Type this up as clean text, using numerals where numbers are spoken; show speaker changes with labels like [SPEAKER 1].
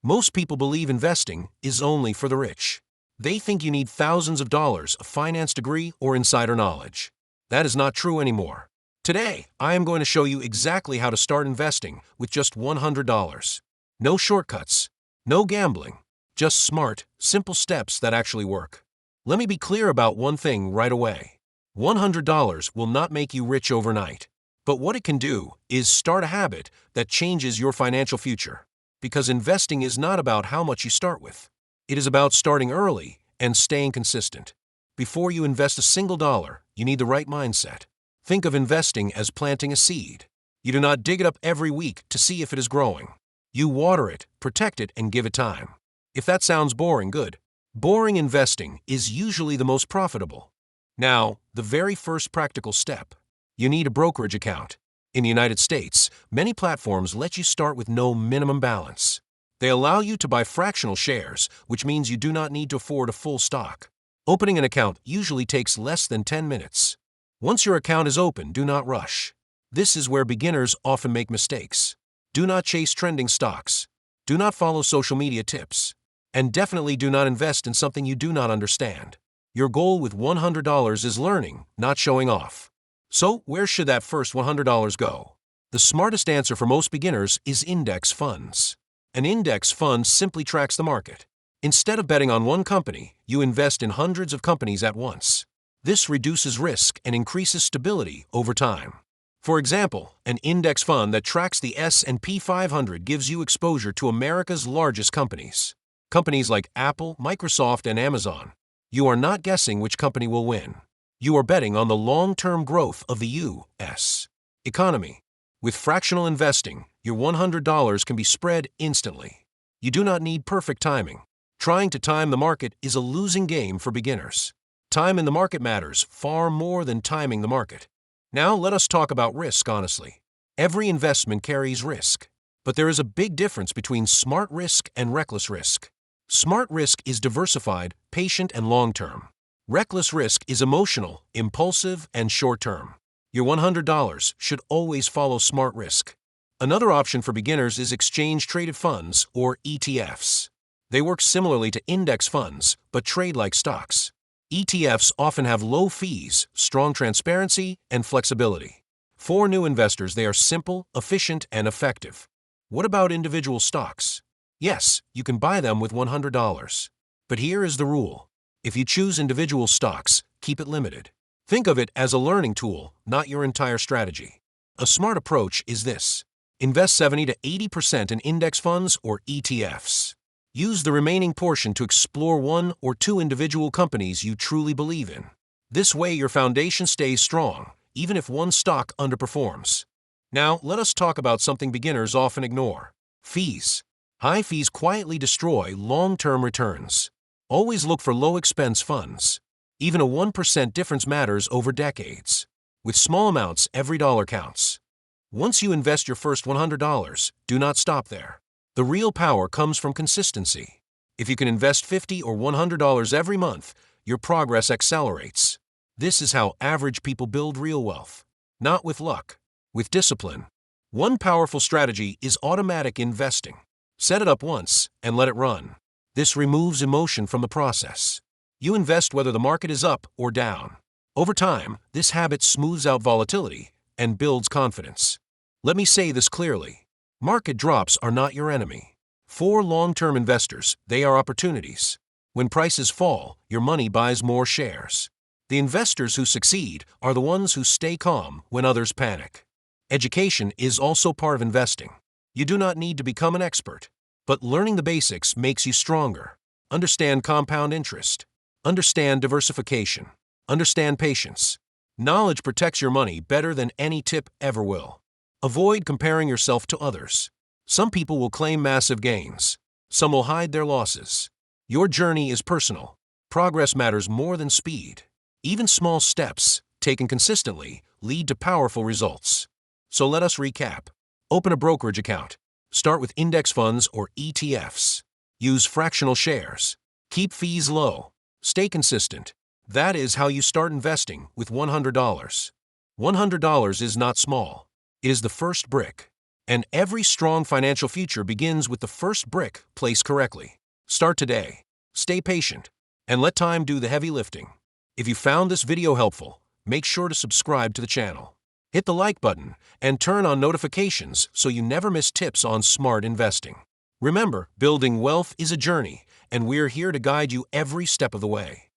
[SPEAKER 1] Most people believe investing is only for the rich. They think you need thousands of dollars, a finance degree, or insider knowledge. That is not true anymore. Today, I am going to show you exactly how to start investing with just $100. No shortcuts, no gambling, just smart, simple steps that actually work. Let me be clear about one thing right away. $100 will not make you rich overnight. But what it can do is start a habit that changes your financial future. Because investing is not about how much you start with. It is about starting early and staying consistent. Before you invest a single dollar, you need the right mindset. Think of investing as planting a seed. You do not dig it up every week to see if it is growing. You water it, protect it, and give it time. If that sounds boring, good. Boring investing is usually the most profitable. Now, the very first practical step. You need a brokerage account. In the United States, many platforms let you start with no minimum balance. They allow you to buy fractional shares, which means you do not need to afford a full stock. Opening an account usually takes less than 10 minutes. Once your account is open, do not rush. This is where beginners often make mistakes. Do not chase trending stocks. Do not follow social media tips. And definitely do not invest in something you do not understand. Your goal with $100 is learning, not showing off. So, where should that first $100 go? The smartest answer for most beginners is index funds. An index fund simply tracks the market. Instead of betting on one company, you invest in hundreds of companies at once. This reduces risk and increases stability over time. For example, an index fund that tracks the S&P 500 gives you exposure to America's largest companies. Companies like Apple, Microsoft, and Amazon. You are not guessing which company will win. You are betting on the long-term growth of the U.S. economy. With fractional investing, your $100 can be spread instantly. You do not need perfect timing. Trying to time the market is a losing game for beginners. Time in the market matters far more than timing the market. Now let us talk about risk honestly. Every investment carries risk. But there is a big difference between smart risk and reckless risk. Smart risk is diversified, patient, and long-term. Reckless risk is emotional, impulsive, and short-term. Your $100 should always follow smart risk. Another option for beginners is exchange-traded funds, or ETFs. They work similarly to index funds, but trade like stocks. ETFs often have low fees, strong transparency, and flexibility. For new investors, they are simple, efficient, and effective. What about individual stocks? Yes, you can buy them with $100. But here is the rule. If you choose individual stocks, keep it limited. Think of it as a learning tool, not your entire strategy. A smart approach is this. Invest 70 to 80% in index funds or ETFs. Use the remaining portion to explore one or two individual companies you truly believe in. This way your foundation stays strong, even if one stock underperforms. Now, let us talk about something beginners often ignore. Fees. High fees quietly destroy long-term returns. Always look for low-expense funds. Even a 1% difference matters over decades. With small amounts, every dollar counts. Once you invest your first $100, do not stop there. The real power comes from consistency. If you can invest $50 or $100 every month, your progress accelerates. This is how average people build real wealth. Not with luck, with discipline. One powerful strategy is automatic investing. Set it up once and let it run. This removes emotion from the process. You invest whether the market is up or down. Over time, this habit smooths out volatility and builds confidence. Let me say this clearly. Market drops are not your enemy. For long-term investors, they are opportunities. When prices fall, your money buys more shares. The investors who succeed are the ones who stay calm when others panic. Education is also part of investing. You do not need to become an expert. But learning the basics makes you stronger. Understand compound interest. Understand diversification. Understand patience. Knowledge protects your money better than any tip ever will. Avoid comparing yourself to others. Some people will claim massive gains. Some will hide their losses. Your journey is personal. Progress matters more than speed. Even small steps, taken consistently, lead to powerful results. So let us recap. Open a brokerage account. Start with index funds or ETFs. Use fractional shares. Keep fees low. Stay consistent. That is how you start investing with $100. $100 is not small. It is the first brick. And every strong financial future begins with the first brick placed correctly. Start today. Stay patient, and let time do the heavy lifting. If you found this video helpful, make sure to subscribe to the channel. Hit the like button and turn on notifications so you never miss tips on smart investing. Remember, building wealth is a journey, and we're here to guide you every step of the way.